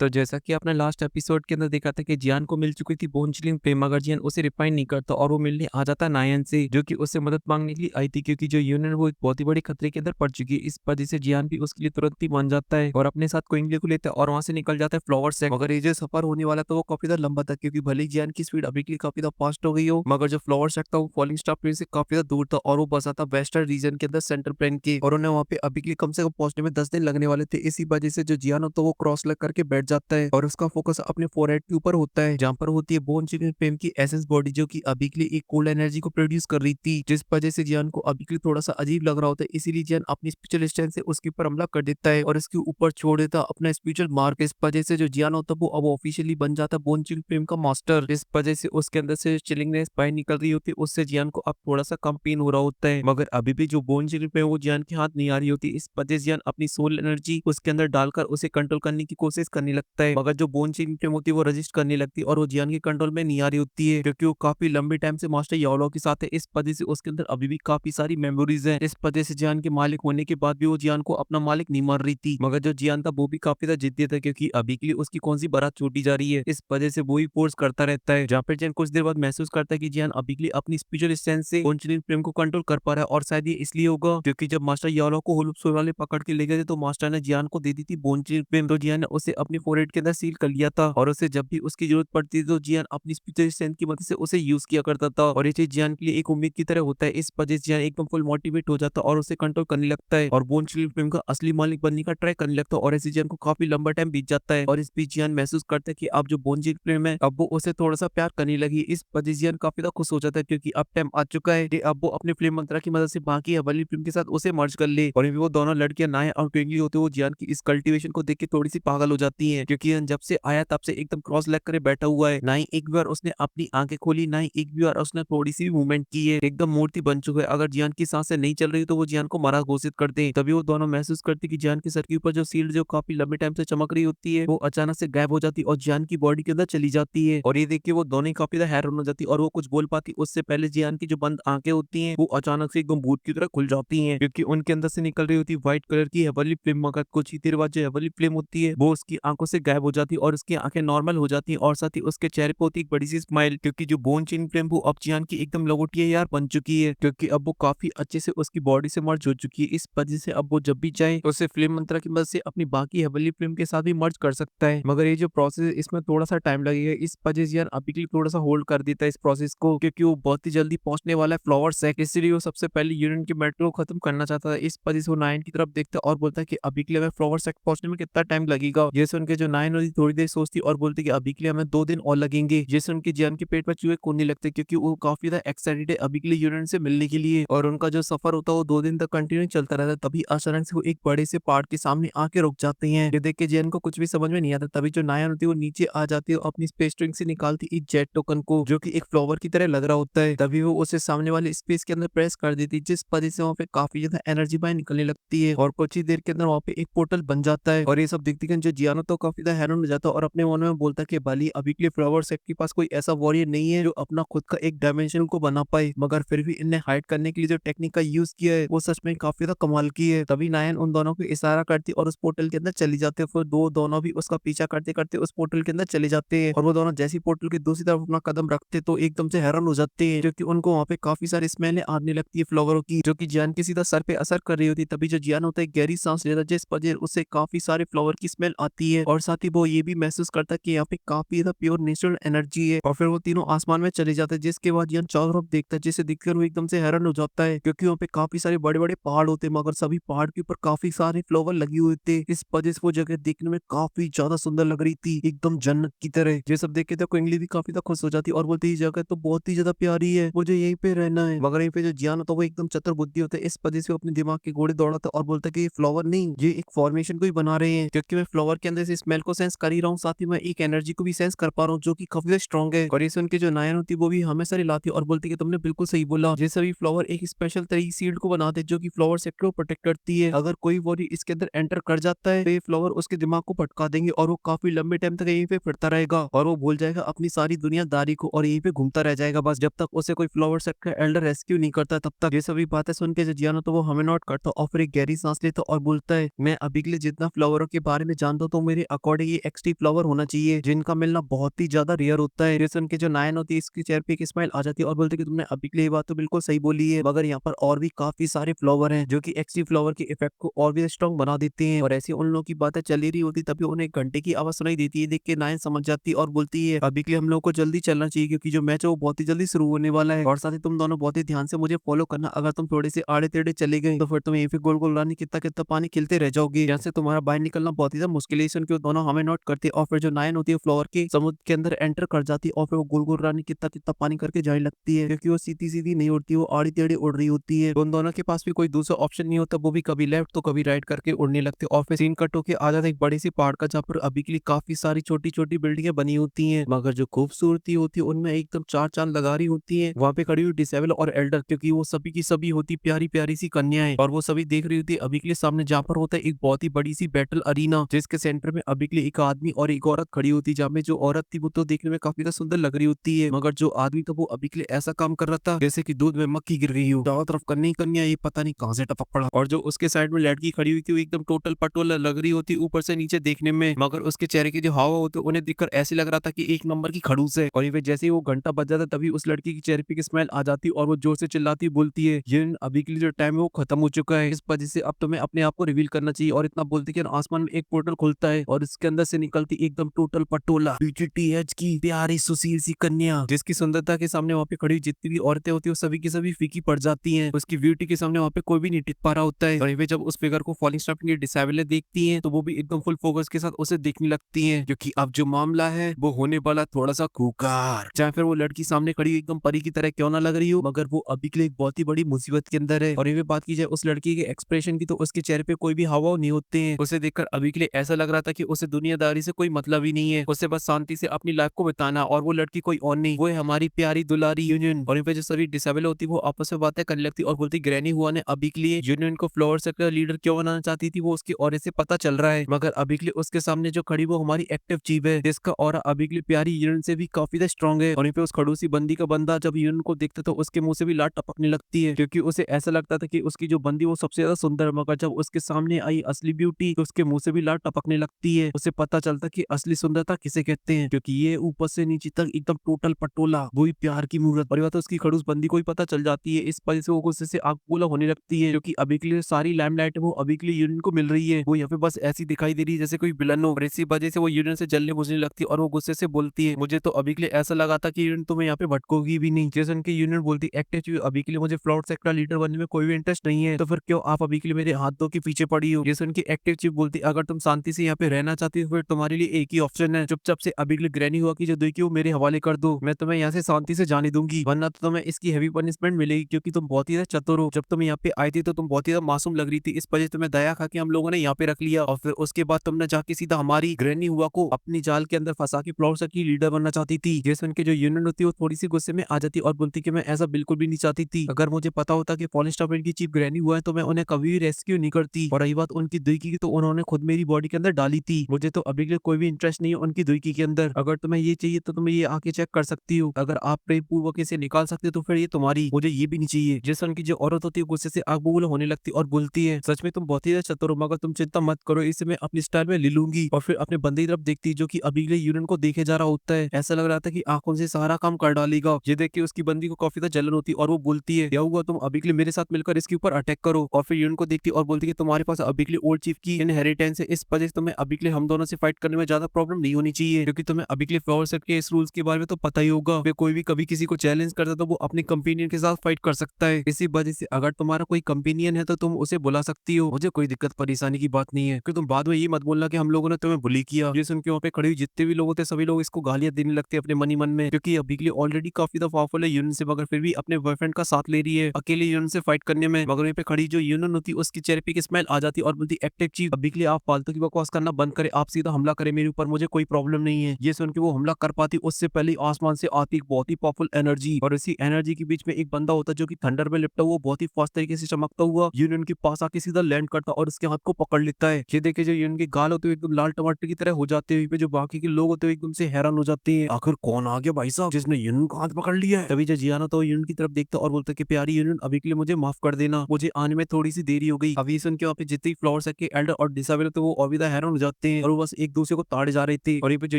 तो जैसा कि आपने लास्ट एपिसोड के अंदर देखा था कि जियान को मिल चुकी थी बोन चिलिंग फ्लेम, मगर जियान उसे रिफाइन नहीं करता और वो मिलने आ जाता है नायन से, जो कि उससे मदद मांगने के लिए आई थी, क्योंकि जो यूनियन वो एक बहुत ही बड़ी खतरे के अंदर पड़ चुकी है। इस वजह से जियान भी उसके लिए तुरंत ही मान जाता है और अपने साथ क्विंगली को लेता है और वहां से निकल जाता है फ्लावर से। मगर ये जो सफर होने वाला था वो काफी ज्यादा लंबा था, क्योंकि भले ही जियान की स्पीड अभी के लिए काफी ज्यादा फास्ट हो गई हो, मगर जो फ्लावर सेट था वो फॉलिंग स्टार प्लेन से काफी ज्यादा दूर था और वो बसा था वेस्टर्न रीजन के अंदर सेंट्रल प्लेन के, और उन्हें वहाँ पे अभी के लिए कम से कम पहुंचने में 10 दिन लगने वाले थे। इसी वजह से जो जियान होता है वो क्रॉस लग करके बैठ जाता है और उसका फोकस अपने फोरहेड के ऊपर होता है, जहाँ पर होती है बोन चिकन फ्लेम की एसेंस बॉडी, जो कि अभी के लिए एक कोल्ड एनर्जी को प्रोड्यूस कर रही थी, जिस वजह से जियान को अभी के लिए थोड़ा सा अजीब लग रहा होता है। इसीलिए जियान अपनी स्पिरिचुअल स्ट्रेंथ से उसके ऊपर हमला कर देता है और इसके ऊपर छोड़ देता है अपना स्पिरिचुअल मार्क। इस वजह से जो जियान होता है वो अब ऑफिशियली बन जाता है बोन चिकन फ्लेम का मास्टर। इस वजह से उसके अंदर से चिलिंगनेस बाहर निकल रही होती है, उससे जियान को अब थोड़ा सा कम पेन हो रहा होता है, मगर अभी भी जो बोन चिकन फ्लेम वो जियान के हाथ नहीं आ रही होती। इस वजह से जियान अपनी सोल एनर्जी उसके अंदर डालकर उसे कंट्रोल करने की कोशिश करने लगता है, मगर जो बोन चिकन फ्लेम होती है वो रजिस्ट करने लगती है और वो जियान के कंट्रोल में नहीं आ रही होती है, क्योंकि वो काफी लंबे टाइम से मास्टर याओलो के साथ है। इस वजह से उसके अंदर अभी भी काफी सारी मेमोरीज है। इस वजह से जियान के मालिक होने के बाद भी वो जियान को अपना मालिक नहीं मान रही थी, मगर जो जियान था वो भी काफी ज्यादा जिद्दी था, क्योंकि अभी के लिए उसकी कौन सी बारात छूटी जा रही है। इस वजह से वो ही फोर्स करता रहता है, जहाँ पर जियान कुछ देर बाद महसूस करता है कि जियान अभी के लिए अपनी स्पिरिचुअल स्ट्रेंथ से बोन चिकन फ्लेम को कंट्रोल कर पा रहा है, और शायद ये इसलिए होगा क्योंकि जब मास्टर याओलो को होलुप सोल वाले पकड़ के ले गए थे तो मास्टर ने जियान को दे दी थी बोन चिकन फ्लेम, तो जियान ने उसे अपने फोरहेड के अंदर सील कर लिया था और उसे जब भी उसकी जरूरत पड़ती थी तो जियान अपनी स्पिरिचुअल स्ट्रेंथ की मदद से उसे यूज किया करता था, और ये चीज जियान के लिए एक उम्मीद की तरह होता है। इस वजह से जियान एकदम फुल मोटिवेट हो जाता है और उसे कंट्रोल करने लगता है और बोन चिकन फ्लेम का असली मालिक बनने का ट्राई करने लगता है, और ऐसे जियान को काफी लंबा टाइम बीत जाता है और इस बीच जियान महसूस करता है कि अब जो बोन चिकन फ्लेम है अब वो उसे थोड़ा सा प्यार करने लगी। इस वजह से जियान काफी ज्यादा खुश हो जाता है, क्योंकि अब टाइम आ चुका है कि अब वो अपने फ्लेम मंत्रा की मदद से बाकी हवाली फ्लेम के साथ उसे मर्ज कर ले। और वो दोनों लड़कियां नाय और ट्विंकली होते वो जियान की इस कल्टीवेशन को देख के थोड़ी सी पागल हो जाती है, क्योंकि जब से आया तब से एकदम क्रॉस लेग करे बैठा हुआ है। ना ही एक बार उसने अपनी आंखें खोली, ना ही एक बार उसने थोड़ी सी भी मूवमेंट की है, एकदम मूर्ति बन चुका है। अगर जियान की सांसें नहीं चल रही तो वो जियान को मरा घोषित कर दे। तभी वो दोनों महसूस करते कि जियान के सर के ऊपर जो शील्ड जो काफी लंबे टाइम से चमक रही होती है वो अचानक से गायब हो जाती है और जियान की बॉडी के अंदर चली जाती है, और ये देख के वो दोनों ही काफी ज्यादा हैरान हो जाती है और वो कुछ बोल पाती उससे पहले जियान की जो बंद आंखें होती हैं वो अचानक से एकदम भूत की तरह खुल जाती हैं, क्योंकि उनके अंदर से निकल रही होती है व्हाइट कलर की हेवनली फ्लेम। मगर कुछ ही देर बाद जो हेवनली फ्लेम होती है वो उसकी आंखों से गायब हो जाती है और उसकी आंखें नॉर्मल हो जाती है, और साथ ही उसके चेहरे पे होती है एक बड़ी सी स्माइल, क्योंकि जो बोन चिन फ्लेम वो अब जियान की एकदम लंगोटिया यार बन चुकी है, क्योंकि अब वो काफी अच्छे से उसकी बॉडी से मर्ज हो चुकी है। इस वजह से अब वो जब भी चाहे तो उसे फ्लेम मंत्रा की मदद से अपनी बाकी हेवनली फ्लेम के साथ भी मर्ज कर सकता है, मगर ये जो प्रोसेस है इसमें थोड़ा सा टाइम लगेगा। इस वजह से यार अभी के लिए थोड़ा सा होल्ड कर देता है इस प्रोसेस को, क्योंकि वो बहुत ही जल्दी पहुंचने वाला है फ्लावर सेक, इसलिए वो सबसे पहले यूनियन के मैटर को खत्म करना चाहता था। इस वजह से वो नाइन की तरफ देखता है और बोलता है कि अभी के लिए हमें फ्लावर सेक पहुंचने में कितना टाइम लगेगा। जैसे उनके जो नाइन होती थोड़ी देर सोचती और बोलती कि अभी के लिए हमें 2 दिन और लगेंगे। जैसे उनके जियान के पेट में चूहे कूदने लगते, क्योंकि वो काफी ज्यादा एक्साइटेड है अभी के लिए यूनियन से मिलने के लिए, और उनका जो सफर होता है वो 2 दिन तक कंटिन्यू चलता रहता है। तभी अचानक से वो एक बड़े से पहाड़ के सामने आके रुक जाते हैं। ये देख के जियान को कुछ भी समझ में नहीं आता। तभी जो नायन होती है वो नीचे आ जाती है और अपनी स्पेस स्ट्रिंग से निकालती है जेट टोकन को, जो कि एक फ्लावर की तरह लग रहा होता है। तभी वो उसे सामने वाले स्पेस के अंदर प्रेस कर देती है, जिस वजह से वहाँ पे काफी ज्यादा एनर्जी बाहर निकलने लगती है और कुछ ही देर के अंदर वहाँ पे एक पोर्टल बन जाता है। और ये सब देखते जो जियानो तो काफी ज्यादा हैरान हो जाता है और अपने मन में बोलता है कि भली अभी के लिए फ्लावर सेट के पास कोई ऐसा वॉरियर नहीं है जो अपना खुद का एक डायमेंशन को बना पाए, मगर फिर भी इनने हाइड करने के लिए जो टेक्निक का यूज किया है वो सच में काफी ज्यादा कमाल की है। तभी नायन उन दोनों को इशारा करती और उस पोर्टल के अंदर चली जाते हैं। फिर दोनों भी उसका पीछा करते करते उस पोर्टल के अंदर चले जाते हैं, और वो दोनों जैसी पोर्टल की दूसरी तरफ अपना कदम रखते तो एकदम से हैरान हो जाते हैं, क्योंकि उनको वहाँ पे काफी सारी स्मेलें आने लगती है फ्लावरों की, जो कि जियान के सीधा सर पे असर कर रही होती है। तभी जो जियान होता है गहरी सांस लेता है, जिस वजह उससे काफी सारे फ्लावर की स्मेल आती है, और साथ ही वो ये भी महसूस करता है कि यहाँ पे काफी ज्यादा प्योर नेचुरल एनर्जी है। और फिर वो तीनों आसमान में चले जाते हैं, जिसके बाद जियान चारों तरफ देखता है, जिसे देखकर वो एकदम से हैरान हो जाता है, क्योंकि वहाँ पे काफी सारे बड़े बड़े पहाड़ होते हैं, मगर सभी पहाड़ के ऊपर काफी सारे फ्लावर लगे हुए थे। इस वजह से वो जगह देखने में काफी ज्यादा सुंदर लग रही थी, एकदम जन्नत की तरह। ये सब देख के तो क्विंगली भी काफी ज्यादा खुश हो जाती और बोलती है जगह तो बहुत ही ज्यादा प्यारी है, मुझे यहीं पे रहना है। मगर यहीं पे जो जियान होता है वो एकदम चतुर बुद्धि होता है, इस वजह से वो अपने दिमाग के घोड़े दौड़ाता है और बोलता है कि ये फ्लावर नहीं, ये एक फॉर्मेशन को ही बना रहे हैं, क्योंकि मैं फ्लावर के अंदर से स्मेल को सेंस कर ही रहा हूँ, साथ ही मैं एक एनर्जी को भी सेंस कर पा रहा हूँ जो कि काफी स्ट्रॉन्ग है। और ये सुन के जो नायन होती है वो भी हमेशा लाती और बोलती है कि तुमने बिल्कुल सही बोला, ये सभी फ्लावर एक स्पेशल तरह की सील्ड को बनाते जो कि फ्लावर सेक्टर को प्रोटेक्ट करती है। अगर कोई बॉडी इसके अंदर एंटर कर जाता है तो ये फ्लावर उसके दिमाग को भटका देंगे और वो काफी लंबे टाइम तक यहीं पे फिरता रहेगा और वो भूल जाएगा अपनी सारी दुनियादारी को और यहीं पे घूमता रह जाएगा बस, जब तक उसे कोई फ्लावर सेक्टर एल्डर रेस्क्यू नहीं करता तब तक। ये सभी बातें सुन के जो जियानो तो वो हमें नोट करता और फिर एक गहरी सांस लेता और बोलता है मैं अभी के लिए जितना फ्लावरों के बारे में जानता हूँ तो मेरे अकॉर्डिंग ये एक्सटी फ्लावर होना चाहिए, जिनका मिलना बहुत ही ज्यादा रेयर होता है। जैसे उनके जो नायन होती है, इसके चेहरे पे एक स्माइल आ जाती है और बोलते कि तुमने अभी के लिए ये बात तो बिल्कुल सही बोली है, मगर यहाँ पर और भी काफी सारे फ्लावर हैं जो कि एक्सटी फ्लावर के इफेक्ट को और भी स्ट्रॉन्ग बना देते हैं। और ऐसी उन लोगों की बातें चल ही रही होती तभी उन्हें एक घंटे की आवाज सुनाई देती है। देख के नायन समझ जाती है और बोलती है अभी के लिए हम लोग को जल्दी चलना चाहिए, क्योंकि जो मैच है वो बहुत ही जल्दी शुरू होने वाला है। और साथ ही तुम दोनों बहुत ही ध्यान से मुझे फॉलो करना, अगर तुम थोड़े से आड़े टेढ़े चले गए तो फिर तुम यहीं पे गोल गोल रानी कितना कितना पानी खिलते रह जाओगे, यहाँ से तुम्हारा बाहर निकलना बहुत ही ज्यादा मुश्किल है। क्योंकि दोनों हमें नोट करते और फिर जो नायन होती है फ्लावर के समुद्र के अंदर एंटर कर जाती है और फिर वो गोल गोल रानी कितना कितना पानी करके जाने लगती है, क्योंकि वो सीधी सीधी नहीं उड़ती, वो आड़ी टेढ़ी उड़ रही होती है। उन दोनों के पास भी कोई दूसरा ऑप्शन नहीं होता, वो भी कभी लेफ्ट तो कभी राइट करके उड़ने लगते। और फिर सीन कट होके आ जाता है एक बड़ी सी पहाड़ का, जहाँ पर अभी के लिए काफी सारी छोटी छोटी बिल्डिंगें बनी होती हैं, मगर जो खूबसूरती होती है उनमें एकदम चार चांद लगा रही होती है। वहाँ पे खड़ी हुई डिसेबल और एल्डर, क्योंकि वो सभी की सभी होती प्यारी प्यारी सी कन्याएं, और वो सभी देख रही होती है अभी के लिए सामने, जहाँ पर होता है एक बहुत ही बड़ी सी बैटल अरीना, जिसके सेंटर में अभी के लिए एक आदमी और एक औरत खड़ी होती है। जहाँ में जो औरत थी वो तो देखने में काफी ज्यादा सुंदर लग रही होती है, मगर जो आदमी था वो अभी के लिए ऐसा काम कर रहा था जैसे कि दूध में मक्खी गिर रही हो, चारों तरफ कन्या कन्या, ये पता नहीं कहां से टपक पड़ा। और जो उसके साइड में लड़की खड़ी हुई थी वो एकदम टोटल पटोला लग रही होती ऊपर से नीचे देखने में, मगर उसके चेहरे के जो हाव होते उन्हें देखकर ऐसे लग रहा था कि एक नंबर की खड़ूस है। और ये जैसे ही वो घंटा बज जाता तभी उस लड़की की चेहरे पे की स्मेल आ जाती और वो जोर से चिल्लाती बोलती है ये अभी के लिए जो टाइम है वो खत्म हो चुका है, इस वजह से अब तुम्हें अपने आप को रिवील करना चाहिए। और इतना बोलती कि आसमान में एक पोर्टल खुलता है और इसके अंदर से निकलती एकदम टोटल पटोला बीटीटीएच की प्यारी सुशील सी कन्या, जिसकी सुंदरता के सामने वहाँ पे खड़ी जितनी भी औरतें होती है वो सभी की सभी फीकी पड़ जाती हैं। उसकी ब्यूटी के सामने वहाँ पे कोई भी नहीं टिक पा रहा होता है। और जब उस फिगर को फॉलिंग स्टार की डिसेबल देखती हैं तो वो भी एकदम फुल फोकस के साथ उसे देखने लगती हैं, क्योंकि अब जो मामला है वो होने वाला थोड़ा सा खूंखार। चाहे फिर वो लड़की सामने खड़ी एकदम परी की तरह क्यों ना लग रही हो, मगर वो अभी के लिए एक बहुत ही बड़ी मुसीबत के अंदर है। और ये बात की जाए उस लड़की के एक्सप्रेशन की तो उसके चेहरे पे कोई भी हाव नहीं होते हैं। उसे देखकर अभी के लिए ऐसा लग रहा था कि उसे दुनियादारी से कोई मतलब ही नहीं है, उसे बस शांति से अपनी लाइफ को बिताना, और वो लड़की कोई और नहीं, वो है हमारी प्यारी दुलारी यूनियन। और जो सभी डिसेबल होती वो आपस में बातें करने लगती और बोलती ग्रैनी हुआ ने अभी के लिए यूनियन को फ्लोर सेक्टर लीडर क्यों बनाना चाहती थी वो उसके ऑरे से पता चल रहा है, मगर अभी के लिए उसके सामने जो खड़ी वो हमारी एक्टिव चीफ है, जिसका ऑरा अभी के लिए प्यारी यूनियन से भी काफी ज्यादा स्ट्रॉन्ग है। और वहीं पे उस खड़ूसी बंदी का बंदा जब यूनियन को देखता तो उसके मुंह से भी लाट टपकने लगती है, क्योंकि उसे ऐसा लगता था कि उसकी जो बंदी वो सबसे ज्यादा सुंदर है, मगर जब उसके सामने आई असली ब्यूटी तो उसके मुंह से भी लाट टपकने लगती है। उसे पता चलता कि असली सुंदरता किसे कहते हैं, क्योंकि ये ऊपर से नीचे तक एकदम टोटल पटोला, वही प्यार की मूर्त। और बात उसकी खड़ूस बंदी को ही पता चल जाती है, इस वजह से वो गुस्से से आग बबूला होने लगती है, क्योंकि अभी के लिए सारी लाइमलाइट वो अभी के लिए यूनियन को मिल रही है, वो यहाँ पे बस ऐसी दिखाई दे रही है जैसे कोई विलन हो। और इसी वजह से वो यूनियन से जलने बुझने लगती है और वो गुस्से से बोलती है मुझे तो अभी के लिए ऐसा लगा था कि यूनियन तुम्हें यहाँ पे भटकोगी भी नहीं। जैसे उनकी यूनियन बोलती एक्टिव अभी के लिए मुझे फ्लोर सेक्टर लीडर बनने में कोई भी इंटरेस्ट नहीं है, तो फिर क्यों आप अभी के लिए मेरे हाथों के पीछे पड़ी हो। जैसे उनकी एक्टिव चीफ बोलती अगर तुम शांति से यहाँ पे रहना चाहती हो फिर तुम्हारे लिए एक ही ऑप्शन है, चुपचाप से अभी के लिए ग्रैनी हुआ की जो देखी वो मेरे हवाले कर दो, मैं तुम्हें यहाँ से शांति से जाने दूंगी, वरना तो तुम्हें इसकी हैवी पनिशमेंट मिलेगी, क्योंकि तुम बहुत ही ज्यादा चतुर हो। जब तुम यहाँ पे आई थी तो तुम बहुत ही ज्यादा मासूम लग रही थी, इस वजह तुम्हें दया खा के हम लोगों ने यहाँ पे रख लिया, और फिर उसके बाद तुमने जाके सीधा हमारी ग्रैनी हुआ को अपनी जाल के अंदर फंसा के फ्लोर की लीडर बनना चाहती थी। जैसे उनके जो यूनियन होती है वो थोड़ी सी गुस्से में आ जाती और बोलती कि मैं ऐसा बिल्कुल भी नहीं चाहती थी, अगर मुझे पता होता कि फॉरेन स्टार की चीफ ग्रैनी हुआ है तो मैं उन्हें कभी भी रेस्क्यू नहीं करती। और रही बात उनकी दुईकी की तो उन्होंने खुद मेरी बॉडी के अंदर डाली थी, मुझे तो अभी के लिए कोई भी इंटरेस्ट नहीं है उनकी दुईकी के अंदर। अगर तुम्हें ये चाहिए तो तुम्हें ये आके चेक कर सकती हो, अगर आप प्रेम पूर्वक इसे निकाल सकते हो तो फिर ये तुम्हारी, मुझे ये भी नहीं चाहिए। जैसे उनकी जो औरत होती है गुस्से से आग बबूला होने लगती और बोलती है सच में तुम बहुत ही ज्यादा चतुर हो, मगर तुम चिंता मत करो, इसे मैं अपनी स्टाइल में ले लूंगी। और फिर अपने बंदे की तरफ देखती जो कि अभी के लिए यूनियन को देखे जा रहा होता है, ऐसा लग रहा था कि आंखों से सारा काम कर डालेगा। ये देख के उसकी बंदी को काफी ज्यादा जलन होती और वो बोलती है क्या हुआ, तुम अभी के लिए मेरे साथ मिलकर इसके ऊपर अटैक करो। और फिर यूनियन को देखती और बोलती है तुम्हारे पास अभी के लिए ओल्ड चीफ की इनहेरिटेंस है, इस वजह से तुम्हें अभी के लिए हम दोनों से फाइट करने में ज्यादा प्रॉब्लम नहीं होनी चाहिए, क्योंकि तुम्हें अभी के लिए फ्लावर सेट के इस रूल्स के बारे में तो पता ही होगा, फिर कोई भी कभी किसी को चैलेंज करता तो वो अपने कंपेनियन के साथ फाइट कर सकता है। इसी वजह से अगर तुम्हारा कोई कंपेनियन है तो तुम उसे बुला सकती हो, मुझे कोई दिक्कत परेशानी की बात नहीं है, कि तुम बाद में ये मत बोलना कि हम लोगों ने तुम्हें बुली किया। ये सुन के वहाँ पे खड़ी हुई जितने भी लोग थे सभी लोग इसको गालियां देने लगते हैं अपने मनी मन में, क्योंकि अभी के लिए ऑलरेडी काफी ज्यादा पावरफुल है यूनियन से, मगर फिर भी अपने बॉयफ्रेंड का साथ ले रही है अकेले यूनियन से फाइट करने में। मगर वहीं पे खड़ी जो यूनियन होती है उसकी चेहरे पे की स्मेल आ जाती और बोलती एक्टिव चीफ अभी के लिए आप फालतू की बकवास करना बंद करे, आप सीधा हमला करे मेरे ऊपर, मुझे कोई प्रॉब्लम नहीं है। ये सुन के वो हमला कर पाती उससे पहले आसमान से आती एक बहुत ही पावरफुल एनर्जी, और इसी एनर्जी के बीच में एक बंदा होता जो कि थंडर में लिपटा हुआ बहुत ही फास्ट तरीके से चमकता हुआ यूनियन के पास आके सीधा लैंड करता और उसके हाथ को पकड़ लेता है। ये देखे जो यूनियन के गाल होते हुए एकदम लाल टमाटर की तरह हो जाते हैं, जो बाकी के लोग होते हुए एकदम से हैरान हो जाते हैं आखिर कौन आ गया भाई साहब जिसने यूनियन का हाथ पकड़ लिया है। तभी जो जियाना तो यूनियन की तरफ देखता और बोलता कि प्यारी यूनियन अभी के लिए मुझे माफ कर देना, मुझे आने में थोड़ी सी देरी हो गई। अभी सुन के वहाँ पे जितनी फ्लोर के एल्डर और डिसेबल तो वो अविदा हैरान हो जाते जाते हैं और वो बस एक दूसरे को ताड़े जा रहे थे। और ये पे जो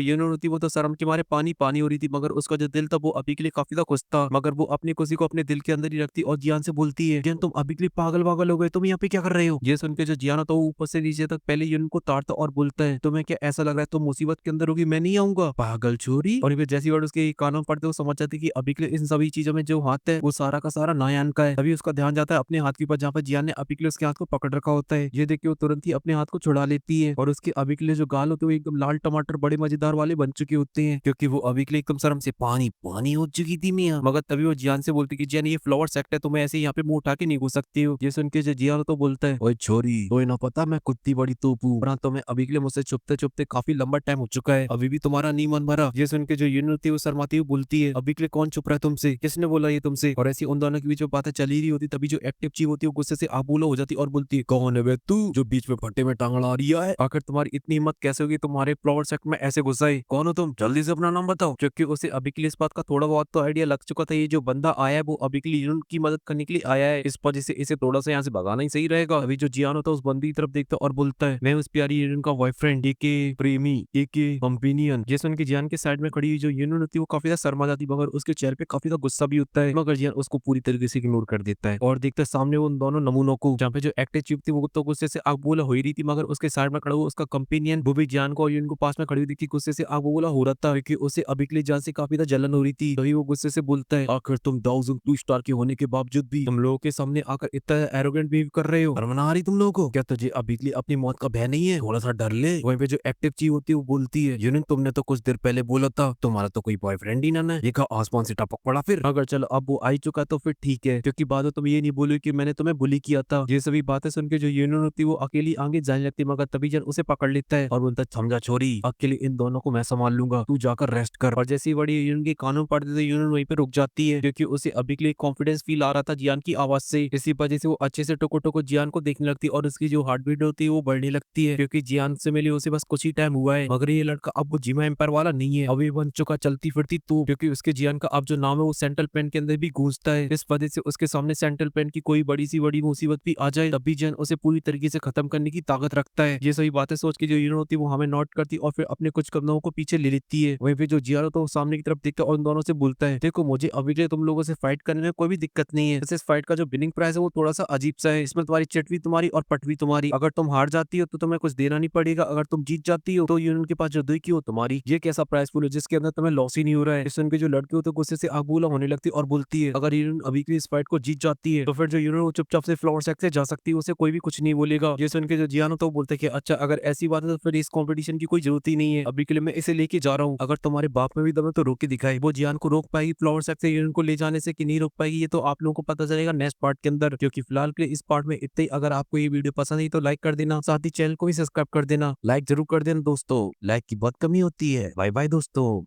यूनियन होती है वो तो शर्म के मारे पानी पानी हो रही थी, मगर उसका जो दिल था वो अभी के लिए काफी ज्यादा खुश था। मगर वो अपनी खुशी को अपने दिल के अंदर ही रखती और जियान से बोलती है, जियान तुम अभी के लिए पागल वागल हो गए, तुम यहाँ पे क्या कर रहे हो। ये सुन के जो जियान होता है वो ऊपर से नीचे तक पहले यूनियन को ताड़ता और बोलता है, तुम्हें क्या ऐसा लग रहा है तुम मुसीबत के अंदर होगी, मैं नहीं आऊंगा पागल छोरी। और ये पे जैसी वर्ड उसके कानों में पड़ते वो समझ जाती कि अभी के लिए इन सभी चीजों में जो हाथ है वो सारा का सारा नायान का है। तभी उसका ध्यान जाता है अपने हाथ के ऊपर जहाँ पर जियान ने अभी के लिए उसके हाथ को पकड़ रखा होता है। ये देख के वो तुरंत ही अपने हाथ को छुड़ा लेती है और उसके अभी के लिए जो गाल होते हैं वो एकदम लाल टमाटर बड़े मजेदार वाले बन चुके होते हैं, क्योंकि वो अभी के लिए एकदम शर्म से पानी पानी हो चुकी थी मियां। मगर तभी वो जियान से बोलती कि जियान ये फ्लावर सेक्ट है, तुम्हें ऐसे यहाँ पे मुंह उठा के नहीं घुस सकती हो। ये सुन के जो जियान तो बोलता है, ओए छोरी तो ना पता मैं कुत्ती बड़ी तोप हूँ, वरना तुम्हें अभी के लिए मुझसे छुपते छुपते काफी लंबा टाइम हो चुका है, अभी भी तुम्हारा नहीं मन भरा। ये सुन के जो यूनियन होती है वो शर्माती हुई बोलती है, अभी के लिए कौन छुप रहा है तुमसे, किसने बोला ये तुमसे। और ऐसी उन दोनों के बीच में बातें चली रही होती तभी जो एक्टिव चीज होती है वो गुस्से से आबूला हो जाती और बोलती है, कौन है बे तू जो बीच में भट्टे में टांग अड़ा रही है, आखिर तुम्हारी इतनी हिम्मत कैसे होगी तुम्हारे फ्लावर सेक्ट में ऐसे घुसाई, कौन हो तुम, जल्दी से अपना नाम बताओ। क्योंकि उसे अभी के लिए इस बात का थोड़ा बहुत तो आइडिया लग चुका था, ये जो बंदा आया है वो अभी के लिए यूनियन की मदद करने के लिए आया है, इस वजह से इसे थोड़ा सा यहाँ से भगाना ही सही रहेगा। अभी जो जियान होता है उस बंदी की तरफ देखता और बोलता है, मैं उस प्यारी यूनियन का बॉयफ्रेंड एके प्रेमी एके कंपेनियन। ये सुन के जियान के साइड में खड़ी हुई जो यूनियन होती है वो काफी ज्यादा शर्मा जाती मगर उसके चेहरे पे काफी ज्यादा गुस्सा भी होता है, मगर जियान उसको पूरी तरीके से इग्नोर कर देता है और देखता है सामने उन दोनों नमूनों को, जहाँ पे जो एक्टिव चीफ थी वो तो गुस्से से आग बोला हो ही रही थी, मगर उसके साइड में खड़ा हुआ उसका कंपेनियन वो भी जियान को और यूनियन को पास में खड़ी हुई दिखी गुस्से से आग बोला हो रहा था, क्योंकि उसे अभी के लिए जान से काफी ज्यादा जलन हो रही थी। तभी वो गुस्से से बोलता है, आखिर तुम 1002 स्टार के होने के बावजूद भी तुम लोगों के सामने आकर इतना एरोगेंट बिहेव कर रहे हो, शर्म ना आ रही तुम लोगों को, क्या तुझे अभी के लिए अपनी मौत का भय नहीं है, थोड़ा सा डर ले। वहीं पे जो एक्टिव चीफ होती है वो बोलती है, यूनियन तुमने तो कुछ देर पहले बोला था तुम्हारा तो कोई बॉयफ्रेंड ही ना है, देखा आसमान से टपक पड़ा फिर, अगर चलो अब वो आई चुका तो फिर ठीक है, क्योंकि बाद में तुम ये नहीं बोलो कि मैंने तुम्हें बुली किया था। ये सभी बातें सुन के जो यूनियन होती है वो अकेली आगे जाने लगती मगर तभी जन उसे पकड़ लेता है और बोलता है, समझा छोरी, अकेले इन दोनों को मैं संभाल लूंगा, तू जाकर रेस्ट कर। और जैसे ही बड़ी यूनियन के कानून पढ़ते थे यूनियन वहीं पे रुक जाती है, क्योंकि उसे अभी के लिए कॉन्फिडेंस फील आ रहा था जियान की आवाज से, इसी वजह से वो अच्छे से टुको टुको जियान को देखने लगती है और उसकी जो हार्ट बीट होती है वो बढ़ने लगती है, क्योंकि जियान से मिले उसे बस कुछ ही टाइम हुआ है, मगर ये लड़का अब वो जिमा एम्पायर वाला नहीं है, अभी बन चुका चलती फिरती तू, क्योंकि उसके जियान का अब जो नाम है वो सेंट्रल पेन के अंदर भी गूंजता है। इस वजह से उसके सामने सेंट्रल पेन की कोई बड़ी सी बड़ी मुसीबत भी आ जाए तब भी जियान उसे पूरी तरीके से खत्म करने की ताकत रखता है। ये सभी बातें सोच के जो यूनियन होती है वो हमें नोट करती और फिर अपने कुछ कदमों को पीछे ले लेती है। वहीं पे जो जियान होता है वो सामने की तरफ देखता है और उन दोनों से बोलता है, देखो मुझे अभी के लिए तुम लोगों से फाइट करने में कोई भी दिक्कत नहीं है, इस फाइट का जो विनिंग प्राइस है वो थोड़ा सा अजीब सा है, इसमें तुम्हारी चिट भी तुम्हारी और पट भी तुम्हारी, अगर तुम हार जाती हो तो तुम्हें कुछ देना नहीं पड़ेगा, अगर तुम जीत जाती हो तो यूनियन के पास जो दुई की हो तुम्हारी, ये कैसा प्राइस फुल है जिसके अंदर तुम्हें लॉस ही नहीं हो रहा है। इस सुन के जो लड़की हो तो गुस्से से आगबूला होने लगती और बोलती है, अगर यूनियन अभी की इस फाइट को जीत जाती है तो फिर जो यूनियन चुपचाप से फ्लावर सेक्ट से जा सकती है, उसे कोई भी कुछ नहीं बोलेगा। ये सुन के जो जियान होता है वो बोलते कि अच्छा अगर ऐसी बात है तो फिर इस कंपटीशन की कोई जरूरत ही नहीं है, अभी के लिए मैं इसे लेके जा रहा हूँ, अगर तुम्हारे बाप में भी दम है तो रोक के दिखाए। वो जियान को रोक पाएगी फ्लावर सेक्ट से यूनियन को ले जाने से कि नहीं रोक पाएगी ये तो आप लोगों को पता चलेगा नेक्स्ट पार्ट के अंदर, क्योंकि फिलहाल के लिए इस पार्ट में इतना ही। अगर आपको ये वीडियो पसंद आई तो लाइक कर देना, साथ ही चैनल को भी सब्सक्राइब कर देना, लाइक जरूर कर देना दोस्तों, लाइक की बहुत कमी होती है। बाय बाय दोस्तों।